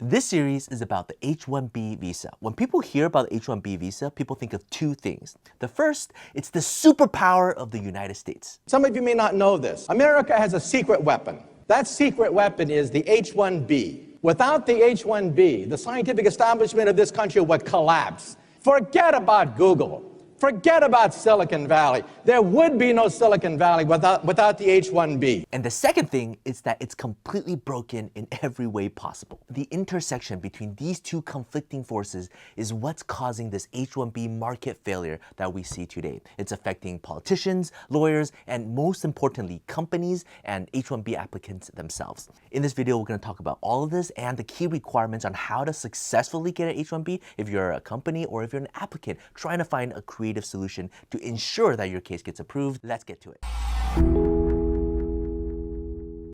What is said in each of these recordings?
This series is about the H-1B visa. When people hear about the H-1B visa, people think of two things. The first, it's the superpower of the United States. Some of you may not know this. America has a secret weapon. That secret weapon is the H-1B. Without the H-1B, the scientific establishment of this country would collapse. Forget about Google. Forget about Silicon Valley. There would be no Silicon Valley without the H-1B. And the second thing is that it's completely broken in every way possible. The intersection between these two conflicting forces is what's causing this H-1B market failure that we see today. It's affecting politicians, lawyers, and most importantly, companies and H-1B applicants themselves. In this video, we're going to talk about all of this and the key requirements on how to successfully get an H-1B if you're a company or if you're an applicant trying to find a creative solution to ensure that your case gets approved. Let's get to it.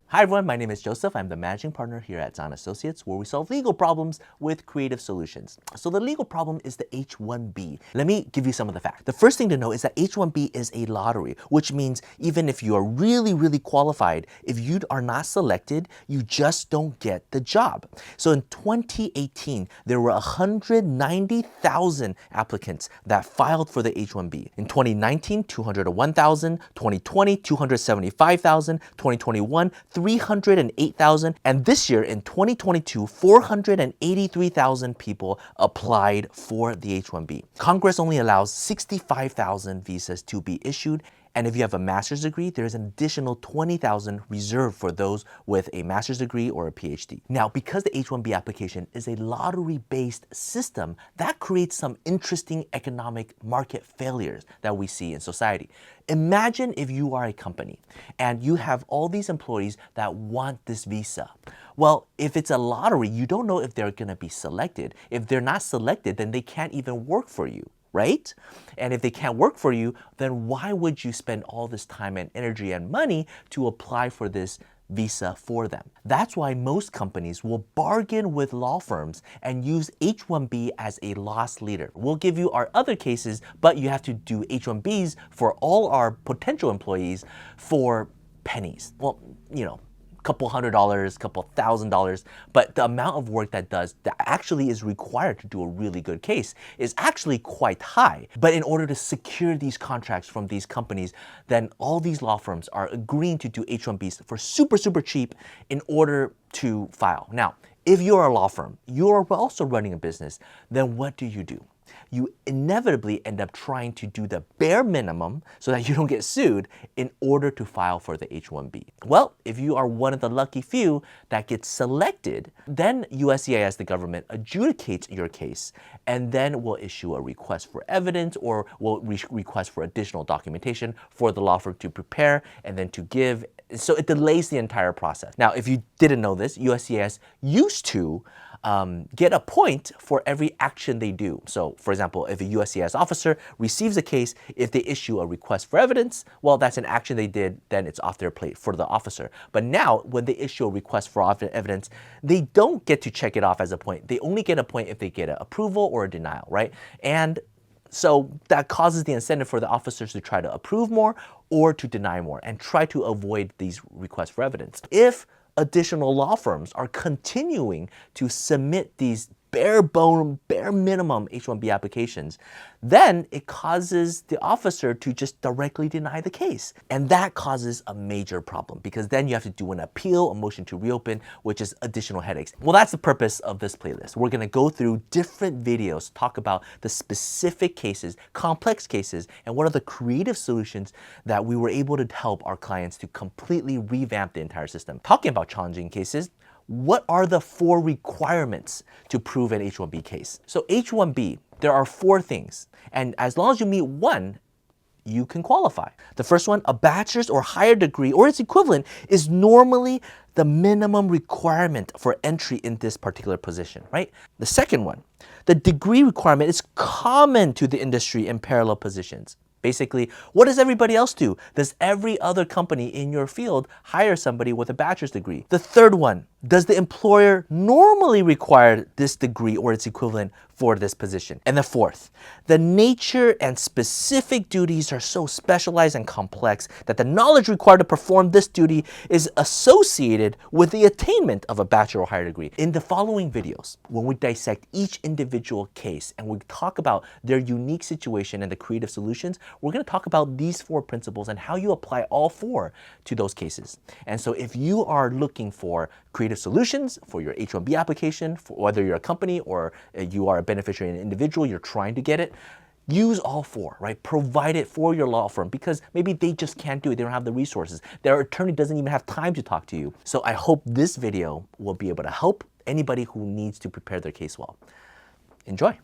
Hi everyone, my name is Joseph. I'm the managing partner here at Tsang Associates, where we solve legal problems with creative solutions. So the legal problem is the H-1B. Let me give you some of the facts. The first thing to know is that H-1B is a lottery, which means even if you are really qualified, if you are not selected, you just don't get the job. So in 2018, there were 190,000 applicants that filed for the H-1B. In 2019, 201,000, 2020, 275,000, 2021, 308,000, and this year in 2022, 483,000 people applied for the H-1B. Congress only allows 65,000 visas to be issued, and if you have a master's degree, there's an additional 20,000 reserved for those with a master's degree or a PhD. Now, because the H-1B application is a lottery-based system, that creates some interesting economic market failures that we see in society. Imagine if you are a company and you have all these employees that want this visa. Well, if it's a lottery, you don't know if they're going to be selected. If they're not selected, then they can't even work for you, right? And if they can't work for you, then why would you spend all this time and energy and money to apply for this visa for them? That's why most companies will bargain with law firms and use H-1B as a loss leader. We'll give you our other cases, but you have to do H-1Bs for all our potential employees for pennies. Well, you know, couple $100, couple $1,000, but the amount of work that actually is required to do a really good case is actually quite high. But in order to secure these contracts from these companies, then all these law firms are agreeing to do H-1Bs for super cheap in order to file. Now, if you're a law firm, you're also running a business, then what do? You inevitably end up trying to do the bare minimum so that you don't get sued in order to file for the H-1B. Well, if you are one of the lucky few that gets selected, then USCIS, the government, adjudicates your case and then will issue a request for evidence or will request for additional documentation for the law firm to prepare and then to give. So it delays the entire process. Now, if you didn't know this, USCIS used to get a point for every action they do. So, for example, if a USCIS officer receives a case, if they issue a request for evidence, well, that's an action they did, then it's off their plate for the officer. But now, when they issue a request for evidence, they don't get to check it off as a point. They only get a point if they get an approval or a denial, right? And so that causes the incentive for the officers to try to approve more or to deny more and try to avoid these requests for evidence. If additional law firms are continuing to submit these bare minimum H-1B applications, then it causes the officer to just directly deny the case. And that causes a major problem because then you have to do an appeal, a motion to reopen, which is additional headaches. Well, that's the purpose of this playlist. We're gonna go through different videos, talk about the specific cases, complex cases, and what are the creative solutions that we were able to help our clients to completely revamp the entire system. Talking about challenging cases, what are the 4 requirements to prove an H-1B case? So H-1B, there are 4 things. And as long as you meet one, you can qualify. The first one, a bachelor's or higher degree or its equivalent is normally the minimum requirement for entry in this particular position, right? The second one, the degree requirement is common to the industry in parallel positions. Basically, what does everybody else do? Does every other company in your field hire somebody with a bachelor's degree? The third one, does the employer normally require this degree or its equivalent for this position. And the fourth, the nature and specific duties are so specialized and complex that the knowledge required to perform this duty is associated with the attainment of a bachelor or higher degree. In the following videos, when we dissect each individual case and we talk about their unique situation and the creative solutions, we're going to talk about these 4 principles and how you apply all 4 to those cases. And so if you are looking for creative solutions for your H-1B application, for whether you're a company or you are a beneficiary and an individual, you're trying to get it, use all 4, right? Provide it for your law firm because maybe they just can't do it. They don't have the resources. Their attorney doesn't even have time to talk to you. So I hope this video will be able to help anybody who needs to prepare their case well. Enjoy.